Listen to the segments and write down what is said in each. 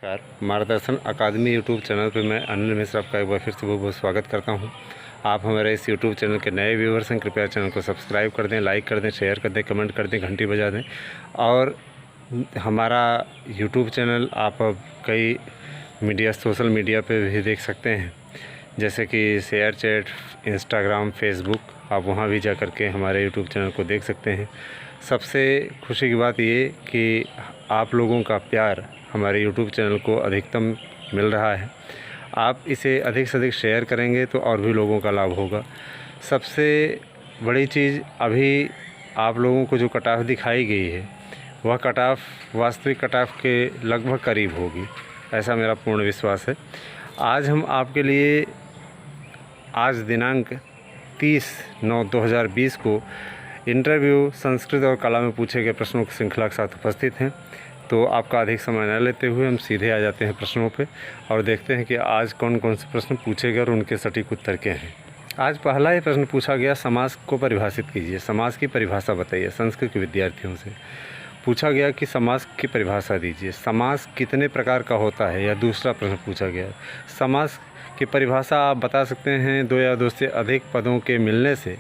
नमस्कार। मार्गदर्शन अकादमी YouTube channel पे मैं अनिल मिश्रा आपका एक बार फिर से बहुत बहुत स्वागत करता हूं। आप हमारे इस यूट्यूब चैनल के नए व्यूअर्स हैं, कृपया चैनल को सब्सक्राइब कर दें, लाइक कर दें, शेयर कर दें, कमेंट कर दें, घंटी बजा दें। और हमारा यूट्यूब चैनल आप अब कई सोशल मीडिया पे भी देख सकते हैं, जैसे कि शेयर चैट, इंस्टाग्राम, फेसबुक। आप वहाँ भी जा कर के हमारे यूट्यूब चैनल को देख सकते हैं। सबसे खुशी की बात ये कि आप लोगों का प्यार हमारे यूट्यूब चैनल को अधिकतम मिल रहा है। आप इसे अधिक से अधिक शेयर करेंगे तो और भी लोगों का लाभ होगा। सबसे बड़ी चीज़, अभी आप लोगों को जो कट ऑफ दिखाई गई है वह कट ऑफ वास्तविक कट ऑफ के लगभग करीब होगी, ऐसा मेरा पूर्ण विश्वास है। आज हम आपके लिए आज दिनांक 30/9/2020 को इंटरव्यू संस्कृत और कला में पूछे गए प्रश्नों की श्रृंखला के साथ उपस्थित हैं। तो आपका अधिक समय न लेते हुए हम सीधे आ जाते हैं प्रश्नों पे और देखते हैं कि आज कौन कौन से प्रश्न पूछे गए और उनके सटीक उत्तर क्या हैं। आज पहला ही प्रश्न पूछा गया, समाज को परिभाषित कीजिए। समाज की परिभाषा बताइए। संस्कृत के विद्यार्थियों से पूछा गया कि समाज की परिभाषा दीजिए। समाज कितने प्रकार का होता है, यह दूसरा प्रश्न पूछा गया। समाज की परिभाषा आप बता सकते हैं। दो या दो से अधिक पदों के मिलने से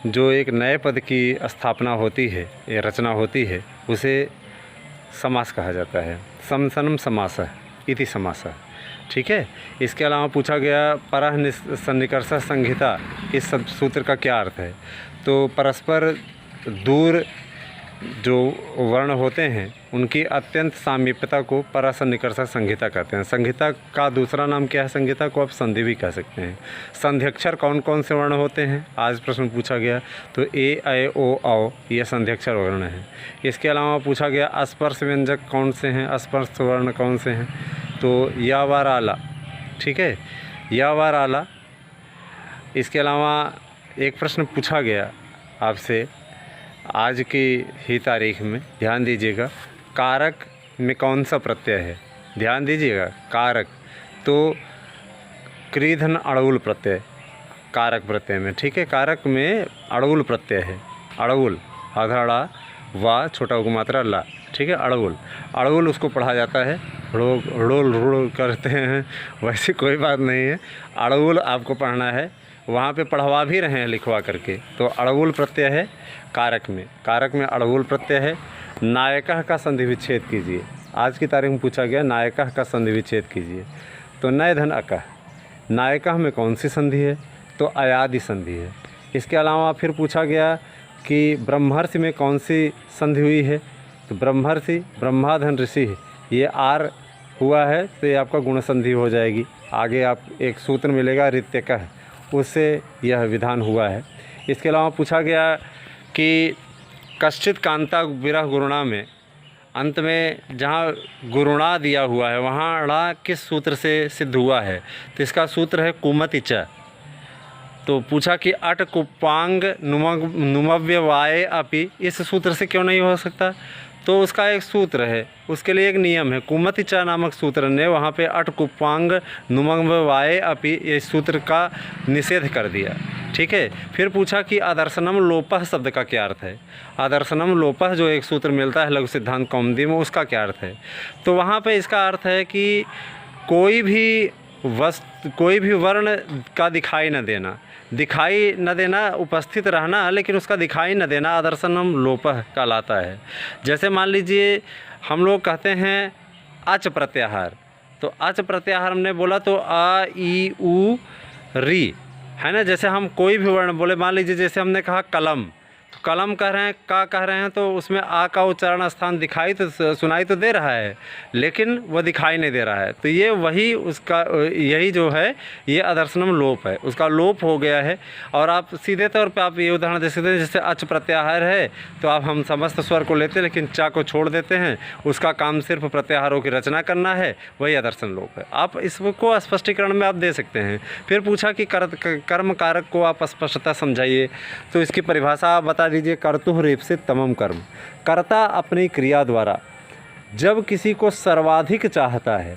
जो एक नए पद की स्थापना होती है या रचना होती है, उसे समास कहा जाता है। समसनम समासः इति समासः। ठीक है। इसके अलावा पूछा गया परः सन्निकर्ष संहिता, इस सब सूत्र का क्या अर्थ है। तो परस्पर दूर जो वर्ण होते हैं उनकी अत्यंत सामीप्यता को परसन्निकर्ष संहिता कहते हैं। संहिता का दूसरा नाम क्या है? संहिता को आप संधि भी कह सकते हैं। संध्यक्षर कौन कौन से वर्ण होते हैं, आज प्रश्न पूछा गया। तो ए, ऐ, ओ, औ ये संध्यक्षर वर्ण हैं। इसके अलावा पूछा गया अस्पर्श व्यंजक कौन से हैं, अस्पर्श वर्ण कौन से हैं। तो या व आला, ठीक है, या व आला। इसके अलावा एक प्रश्न पूछा गया आपसे आज की ही तारीख में, ध्यान दीजिएगा, कारक में कौन सा प्रत्यय है। ध्यान दीजिएगा, कारक तो क्रीधन अड़उल प्रत्यय कारक प्रत्यय में, ठीक है। कारक में अड़उल प्रत्यय है। अड़उल, आधा वा छोटा उगमात्रा ला, ठीक है। अड़उल, अड़उल उसको पढ़ा जाता है। रोल रोल करते हैं, वैसे कोई बात नहीं है। अड़उल आपको पढ़ना है, वहाँ पे पढ़वा भी रहे हैं लिखवा करके। तो अड़उल प्रत्यय है कारक में। कारक में अड़उल प्रत्यय है। नायकः का संधि विच्छेद कीजिए। आज की तारीख में पूछा गया नायकः का संधि विच्छेद कीजिए। तो नय धन अकः, नायकः में कौन सी संधि है? तो अयादि संधि है। इसके अलावा फिर पूछा गया कि ब्रह्मर्षि में कौन सी संधि हुई है। तो ब्रह्मर्षि, ब्रह्माधन ऋषि, ये आर हुआ है तो ये आपका गुण संधि हो जाएगी। आगे आप एक सूत्र मिलेगा ऋत्यकः, उससे यह विधान हुआ है। इसके अलावा पूछा गया कि कश्चित कांता विरह गुरुणा में अंत में जहाँ गुरुणा दिया हुआ है वहाँ ड़ा किस सूत्र से सिद्ध हुआ है। तो इसका सूत्र है कुमति च। तो पूछा कि अट कुपांग नुमव्य वाये अपि, इस सूत्र से क्यों नहीं हो सकता। तो उसका एक सूत्र है, उसके लिए एक नियम है। कुमति च नामक सूत्र ने वहाँ पे अट कुपांग नुमव्य वाये अपि इस सूत्र का निषेध कर दिया, ठीक है। फिर पूछा कि आदर्शनम लोपः शब्द का क्या अर्थ है। आदर्शनम लोपः जो एक सूत्र मिलता है लघु सिद्धांत कौमुदी में, उसका क्या अर्थ है। तो वहाँ पे इसका अर्थ है कि कोई भी वर्ण का दिखाई न देना, उपस्थित रहना लेकिन उसका दिखाई न देना, आदर्शनम लोपः कहलाता है। जैसे मान लीजिए हम लोग कहते हैं अच प्रत्याहार। तो अच प्रत्याहार हमने बोला तो आ, ई, उ, री, है ना। जैसे हम कोई भी वर्ण बोले, मान लीजिए जैसे हमने कहा कलम, तो कलम कह रहे हैं, का कह रहे हैं, तो उसमें आ का उच्चारण स्थान दिखाई तो सुनाई तो दे रहा है लेकिन वह दिखाई नहीं दे रहा है। तो ये वही उसका यही जो है ये आदर्शनम लोप है, उसका लोप हो गया है। और आप सीधे तौर पे आप ये उदाहरण दे सकते हैं, जैसे अच प्रत्याहार है तो आप हम समस्त स्वर को लेते हैं लेकिन चा को छोड़ देते हैं, उसका काम सिर्फ प्रत्याहारों की रचना करना है, वही आदर्शन लोप है। आप इसको स्पष्टीकरण में आप दे सकते हैं। फिर पूछा कि कर्म कारक को आप स्पष्टता समझाइए। तो इसकी परिभाषा आप बता दीजिए। कर्तुः रेप्सित तमम कर्म, कर्ता अपनी क्रिया द्वारा जब किसी को सर्वाधिक चाहता है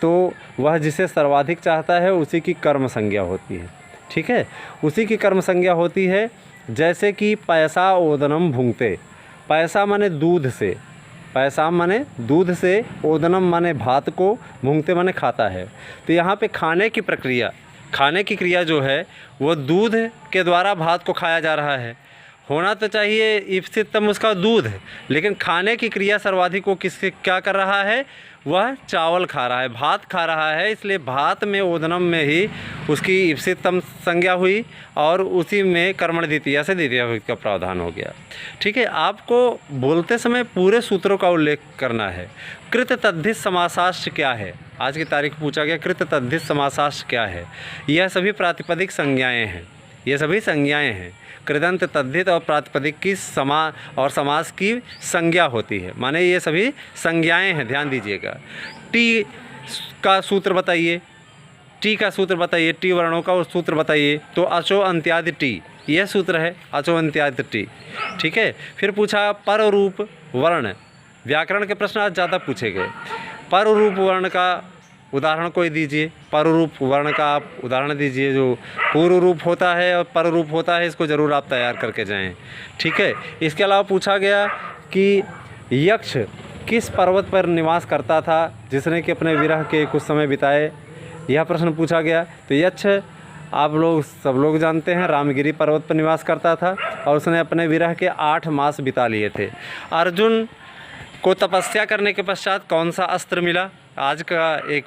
तो वह जिसे सर्वाधिक चाहता है उसी की कर्म संज्ञा होती है, ठीक है, उसी की कर्म संज्ञा होती है। जैसे कि पैसा ओदनम भुंगते, पैसा माने दूध से, पैसाम माने दूध से, ओदनम माने भात को, भूंगते माने खाता है। तो यहाँ पे खाने की प्रक्रिया, खाने की क्रिया जो है वो दूध के द्वारा भात को खाया जा रहा है। होना तो चाहिए इप्सितम उसका दूध, लेकिन खाने की क्रिया सर्वाधिक वो किसके क्या कर रहा है, वह चावल खा रहा है, भात खा रहा है। इसलिए भात में, ओदनम में ही उसकी इप्सितम संज्ञा हुई और उसी में कर्मण द्वितीया से द्वितीया विभक्ति का प्रावधान हो गया। ठीक है, आपको बोलते समय पूरे सूत्रों का उल्लेख करना है। कृत तद्धित समासाश्च क्या है, आज की तारीख पूछा गया कृत तद्धित समासाश्च क्या है। यह सभी प्रातिपदिक संज्ञाएँ हैं, ये सभी संज्ञाएँ हैं। कृदंत, तद्धित और प्रातिपदिक की और समास की संज्ञा होती है, माने ये सभी संज्ञाएं हैं, ध्यान दीजिएगा। टी का सूत्र बताइए, टी का सूत्र बताइए, टी वर्णों का सूत्र बताइए। तो अचो अंत्यादि टी, यह सूत्र है, अचो अंत्यादि टी। ठीक है, फिर पूछा पर रूप वर्ण, व्याकरण के प्रश्न आज ज़्यादा पूछे गए। पर रूप वर्ण का उदाहरण कोई दीजिए, पर रूप वर्ण का आप उदाहरण दीजिए। जो पूर्व रूप होता है और पर रूप होता है, इसको ज़रूर आप तैयार करके जाएं। ठीक है, इसके अलावा पूछा गया कि यक्ष किस पर्वत पर निवास करता था जिसने कि अपने विरह के कुछ समय बिताए, यह प्रश्न पूछा गया। तो यक्ष आप लोग सब लोग जानते हैं, रामगिरी पर्वत पर निवास करता था और उसने अपने विरह के 8 मास बिता लिए थे। अर्जुन को तपस्या करने के पश्चात कौन सा अस्त्र मिला, आज का एक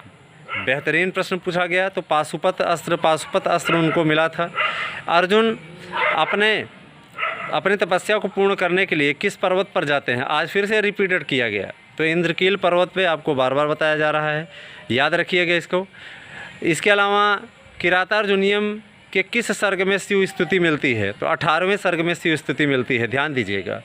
बेहतरीन प्रश्न पूछा गया। तो पाशुपत अस्त्र उनको मिला था। अर्जुन अपने तपस्या को पूर्ण करने के लिए किस पर्वत पर जाते हैं, आज फिर से रिपीटेड किया गया। तो इंद्रकील पर्वत पे आपको बार बार बताया जा रहा है, याद रखिएगा इसको। इसके अलावा किरातार्जुनीयम के किस सर्ग में शिव स्तुति मिलती है, तो 18वें सर्ग में शिव स्तुति मिलती है, ध्यान दीजिएगा।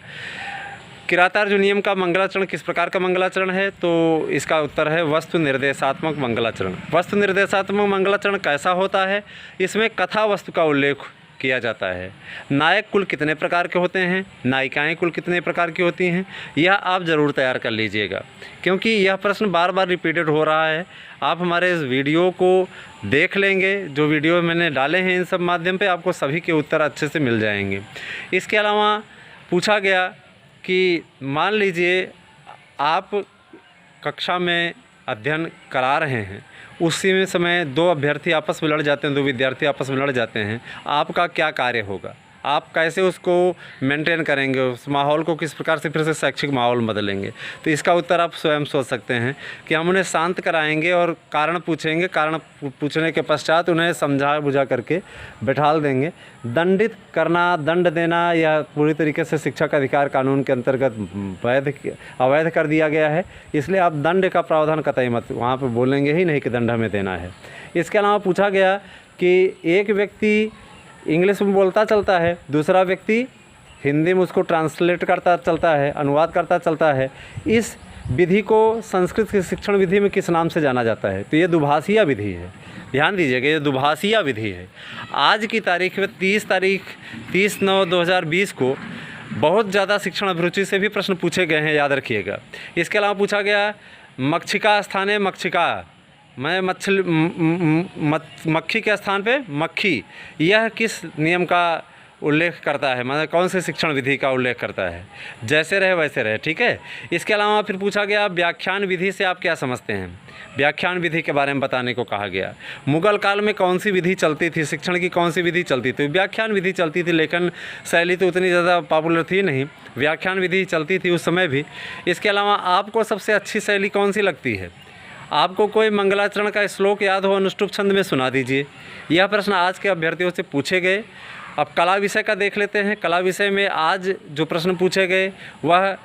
किरातार्जुनीयम का मंगलाचरण किस प्रकार का मंगलाचरण है, तो इसका उत्तर है वस्तु निर्देशात्मक मंगलाचरण। वस्तु निर्देशात्मक मंगलाचरण कैसा होता है, इसमें कथा वस्तु का उल्लेख किया जाता है। नायक कुल कितने प्रकार के होते हैं, नायिकाएं कुल कितने प्रकार की होती हैं, यह आप ज़रूर तैयार कर लीजिएगा, क्योंकि यह प्रश्न बार बार रिपीटेड हो रहा है। आप हमारे इस वीडियो को देख लेंगे, जो वीडियो मैंने डाले हैं इन सब माध्यम पे आपको सभी के उत्तर अच्छे से मिल जाएंगे। इसके अलावा पूछा गया कि मान लीजिए आप कक्षा में अध्ययन करा रहे हैं, उसी में समय 2 अभ्यर्थी आपस में लड़ जाते हैं, 2 विद्यार्थी आपस में लड़ जाते हैं, आपका क्या कार्य होगा, आप कैसे उसको मेंटेन करेंगे, उस माहौल को किस प्रकार से फिर से शैक्षिक माहौल बदलेंगे। तो इसका उत्तर आप स्वयं सोच सकते हैं कि हम उन्हें शांत कराएंगे और कारण पूछेंगे, कारण पूछने के पश्चात उन्हें समझा बुझा करके बैठाल देंगे। दंडित करना, दंड देना, यह पूरी तरीके से शिक्षा का अधिकार कानून के अंतर्गत अवैध कर दिया गया है, इसलिए आप दंड का प्रावधान कतई मत वहाँ पर बोलेंगे ही नहीं कि दंड हमें देना है। इसके अलावा पूछा गया कि एक व्यक्ति इंग्लिश में बोलता चलता है, दूसरा व्यक्ति हिंदी में उसको ट्रांसलेट करता चलता है, अनुवाद करता चलता है, इस विधि को संस्कृत की शिक्षण विधि में किस नाम से जाना जाता है, तो ये दुभाषीय विधि है। ध्यान दीजिएगा, ये दुभाषीय विधि है। आज की तारीख में 30/9/2020 को बहुत ज़्यादा शिक्षण अभिरुचि से भी प्रश्न पूछे गए हैं, याद रखिएगा। इसके अलावा पूछा गया मक्षिका स्थाने मक्षिका, मैं मक्खी के स्थान पे मक्खी, यह किस नियम का उल्लेख करता है, मतलब कौन से शिक्षण विधि का उल्लेख करता है, जैसे रहे वैसे रहे। ठीक है, इसके अलावा फिर पूछा गया व्याख्यान विधि से आप क्या समझते हैं, व्याख्यान विधि के बारे में बताने को कहा गया। मुगल काल में कौन सी विधि चलती थी, शिक्षण की कौन सी विधि चलती थी, व्याख्यान विधि चलती थी, लेकिन शैली तो उतनी ज़्यादा पॉपुलर थी नहीं, व्याख्यान विधि चलती थी उस समय भी। इसके अलावा आपको सबसे अच्छी शैली कौन सी लगती है, आपको कोई मंगलाचरण का श्लोक याद हो, अनुष्टुप छंद में सुना दीजिए। यह प्रश्न आज के अभ्यर्थियों से पूछे गए। अब कला विषय का देख लेते हैं। कला विषय में आज जो प्रश्न पूछे गए वह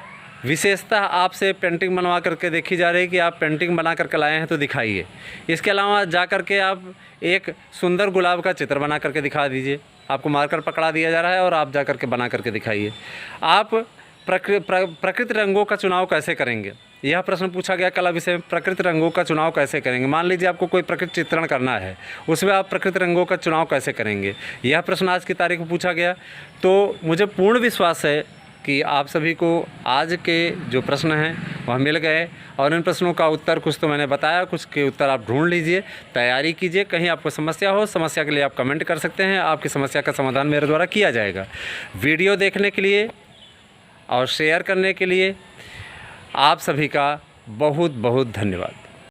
विशेषतः आपसे पेंटिंग बनवा करके देखी जा रही है कि आप पेंटिंग बना करके लाए हैं तो दिखाइए। इसके अलावा जा करके आप एक सुंदर गुलाब का चित्र बना करके दिखा दीजिए। आपको मार्कर पकड़ा दिया जा रहा है और आप जा करके बना करके दिखाइए। आप प्रकृति रंगों का चुनाव कैसे करेंगे, यह प्रश्न पूछा गया कला विषय में। प्रकृति रंगों का चुनाव कैसे करेंगे, मान लीजिए आपको कोई प्रकृति चित्रण करना है, उसमें आप प्रकृति रंगों का चुनाव कैसे करेंगे, यह प्रश्न आज की तारीख में पूछा गया। तो मुझे पूर्ण विश्वास है कि आप सभी को आज के जो प्रश्न हैं वह मिल गए और इन प्रश्नों का उत्तर कुछ तो मैंने बताया, कुछ के उत्तर आप ढूंढ लीजिए, तैयारी कीजिए। कहीं आपको समस्या हो, समस्या के लिए आप कमेंट कर सकते हैं, आपकी समस्या का समाधान मेरे द्वारा किया जाएगा। वीडियो देखने के लिए और शेयर करने के लिए आप सभी का बहुत बहुत धन्यवाद।